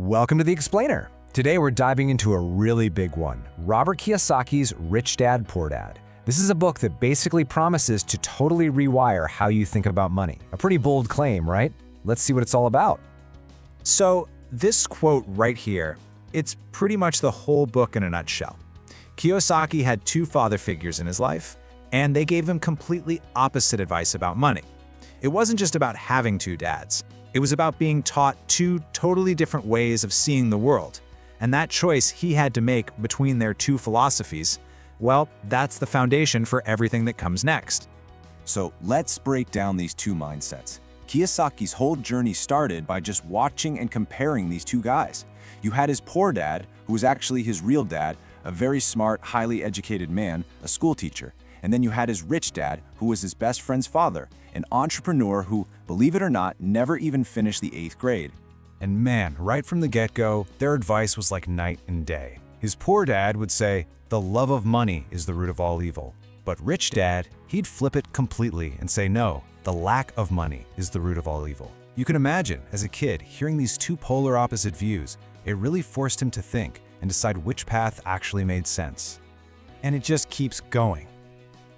Welcome to The Explainer. Today we're diving into a really big one, Robert Kiyosaki's Rich Dad, Poor Dad. This is a book that basically promises to totally rewire how you think about money. A pretty bold claim, right? Let's see what it's all about. So this quote right here, it's pretty much the whole book in a nutshell. Kiyosaki had two father figures in his life, and they gave him completely opposite advice about money. It wasn't just about having two dads. It was about being taught two totally different ways of seeing the world. And that choice he had to make between their two philosophies, well, that's the foundation for everything that comes next. So let's break down these two mindsets. Kiyosaki's whole journey started by just watching and comparing these two guys. You had his poor dad, who was actually his real dad, a very smart, highly educated man, a school teacher. And then you had his rich dad, who was his best friend's father, an entrepreneur who, believe it or not, never even finished the 8th grade. And man, right from the get-go, their advice was like night and day. His poor dad would say, "The love of money is the root of all evil." But rich dad, he'd flip it completely and say, "No, the lack of money is the root of all evil." You can imagine, as a kid, hearing these two polar opposite views, it really forced him to think and decide which path actually made sense. And it just keeps going.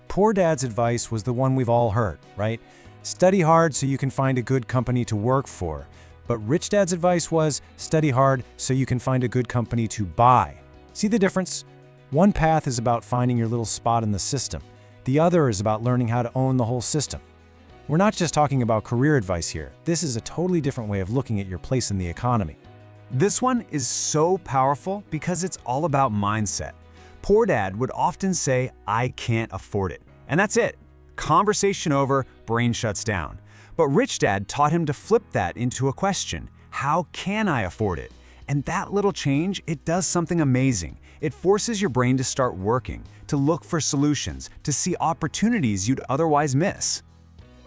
Poor dad's advice was the one we've all heard, right? Study hard so you can find a good company to work for. But rich dad's advice was study hard so you can find a good company to buy. See the difference? One path is about finding your little spot in the system. The other is about learning how to own the whole system. We're not just talking about career advice here. This is a totally different way of looking at your place in the economy. This one is so powerful because it's all about mindset. Poor dad would often say, "I can't afford it." And that's it. Conversation over, brain shuts down. But rich dad taught him to flip that into a question. How can I afford it? And that little change, it does something amazing. It forces your brain to start working, to look for solutions, to see opportunities you'd otherwise miss.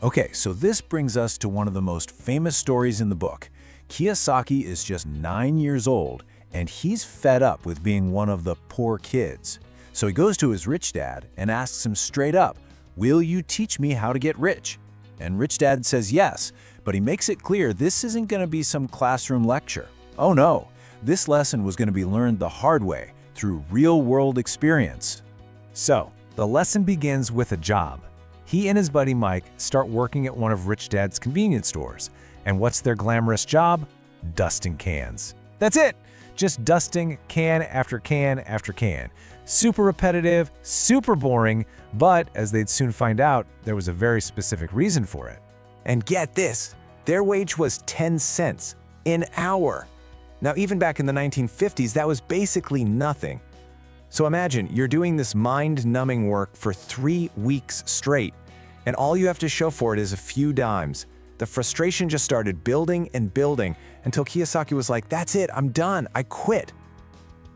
Okay, so this brings us to one of the most famous stories in the book. Kiyosaki is just 9 years old, and he's fed up with being one of the poor kids. So he goes to his rich dad and asks him straight up, "Will you teach me how to get rich?" And rich dad says yes, but he makes it clear this isn't going to be some classroom lecture. Oh no, this lesson was going to be learned the hard way, through real-world experience. So, the lesson begins with a job. He and his buddy Mike start working at one of Rich Dad's convenience stores. And what's their glamorous job? Dusting cans. That's it! Just dusting can after can after can. Super repetitive, super boring, but as they'd soon find out, there was a very specific reason for it. And get this, their wage was 10 cents an hour. Now, even back in the 1950s, that was basically nothing. So imagine you're doing this mind-numbing work for 3 weeks straight, and all you have to show for it is a few dimes. The frustration just started building and building until Kiyosaki was like, "That's it, I'm done, I quit."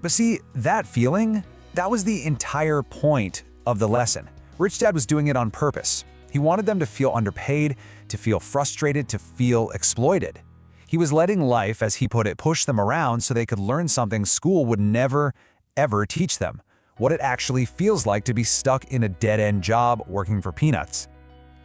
But see, that feeling, that was the entire point of the lesson. Rich Dad was doing it on purpose. He wanted them to feel underpaid, to feel frustrated, to feel exploited. He was letting life, as he put it, push them around so they could learn something school would never, ever teach them. What it actually feels like to be stuck in a dead-end job working for peanuts.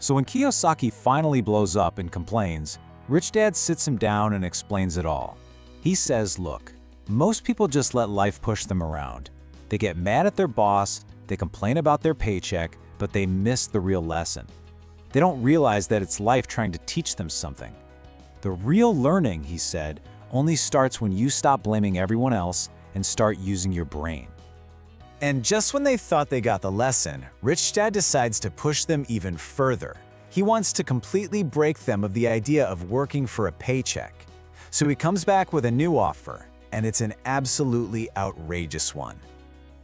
So when Kiyosaki finally blows up and complains, Rich Dad sits him down and explains it all. He says, look, most people just let life push them around. They get mad at their boss, they complain about their paycheck, but they miss the real lesson. They don't realize that it's life trying to teach them something. The real learning, he said, only starts when you stop blaming everyone else and start using your brain. And just when they thought they got the lesson, Rich Dad decides to push them even further. He wants to completely break them of the idea of working for a paycheck. So he comes back with a new offer, and it's an absolutely outrageous one.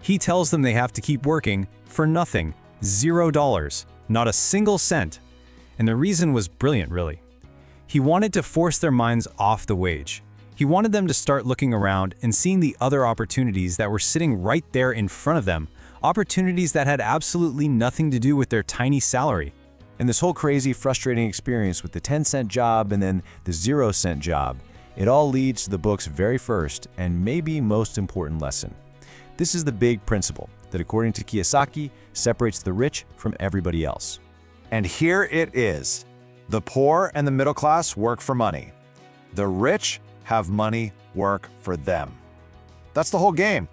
He tells them they have to keep working for nothing, $0, not a single cent. And the reason was brilliant, really. He wanted to force their minds off the wage. He wanted them to start looking around and seeing the other opportunities that were sitting right there in front of them, opportunities that had absolutely nothing to do with their tiny salary. And this whole crazy, frustrating experience with the 10-cent job and then the 0-cent job, it all leads to the book's very first and maybe most important lesson. This is the big principle that, according to Kiyosaki, separates the rich from everybody else. And here it is. The poor and the middle class work for money. The rich have money work for them. That's the whole game.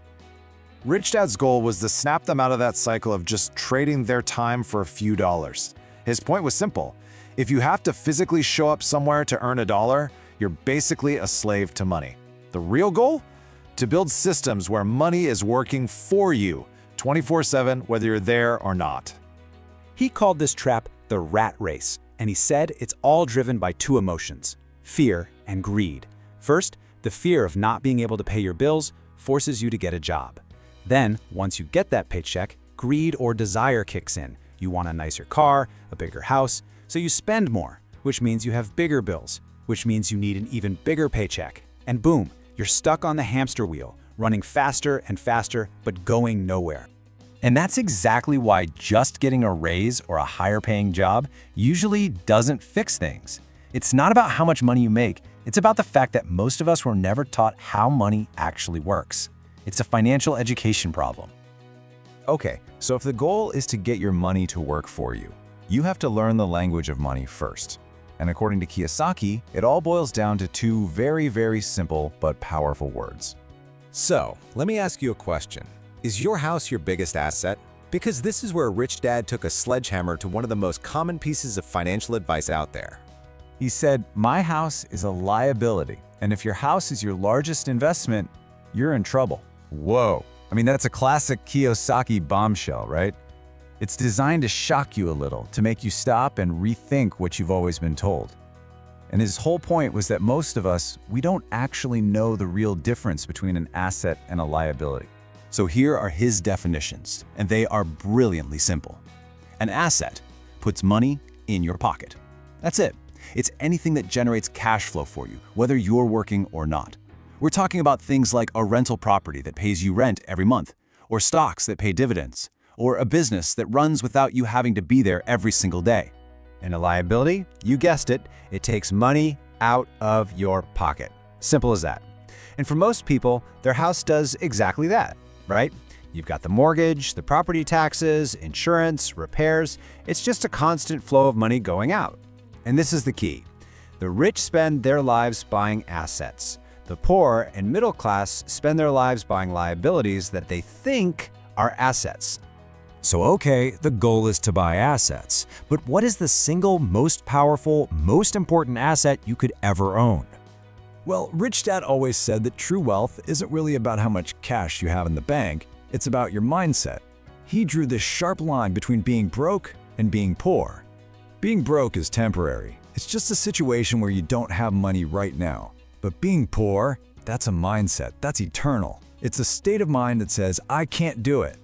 Rich Dad's goal was to snap them out of that cycle of just trading their time for a few dollars. His point was simple. If you have to physically show up somewhere to earn $1, you're basically a slave to money. The real goal? To build systems where money is working for you 24/7, whether you're there or not. He called this trap the rat race, and he said it's all driven by two emotions: fear and greed. First, the fear of not being able to pay your bills forces you to get a job. Then, once you get that paycheck, greed or desire kicks in. You want a nicer car, a bigger house, so you spend more, which means you have bigger bills, which means you need an even bigger paycheck. And boom, you're stuck on the hamster wheel, running faster and faster, but going nowhere. And that's exactly why just getting a raise or a higher paying job usually doesn't fix things. It's not about how much money you make. It's about the fact that most of us were never taught how money actually works. It's a financial education problem. Okay, so if the goal is to get your money to work for you, you have to learn the language of money first. And according to Kiyosaki, it all boils down to two very, very simple but powerful words. So, let me ask you a question. Is your house your biggest asset? Because this is where Rich Dad took a sledgehammer to one of the most common pieces of financial advice out there. He said, "My house is a liability, and if your house is your largest investment, you're in trouble." Whoa. I mean, that's a classic Kiyosaki bombshell, right? It's designed to shock you a little, to make you stop and rethink what you've always been told. And his whole point was that most of us, we don't actually know the real difference between an asset and a liability. So here are his definitions, and they are brilliantly simple. An asset puts money in your pocket. That's it. It's anything that generates cash flow for you, whether you're working or not. We're talking about things like a rental property that pays you rent every month, or stocks that pay dividends, or a business that runs without you having to be there every single day. And a liability, you guessed it, it takes money out of your pocket. Simple as that. And for most people, their house does exactly that, right? You've got the mortgage, the property taxes, insurance, repairs. It's just a constant flow of money going out. And this is the key. The rich spend their lives buying assets. The poor and middle class spend their lives buying liabilities that they think are assets. So okay, the goal is to buy assets, but what is the single most powerful, most important asset you could ever own? Well, Rich Dad always said that true wealth isn't really about how much cash you have in the bank, it's about your mindset. He drew this sharp line between being broke and being poor. Being broke is temporary. It's just a situation where you don't have money right now. But being poor, that's a mindset, that's eternal. It's a state of mind that says, I can't do it.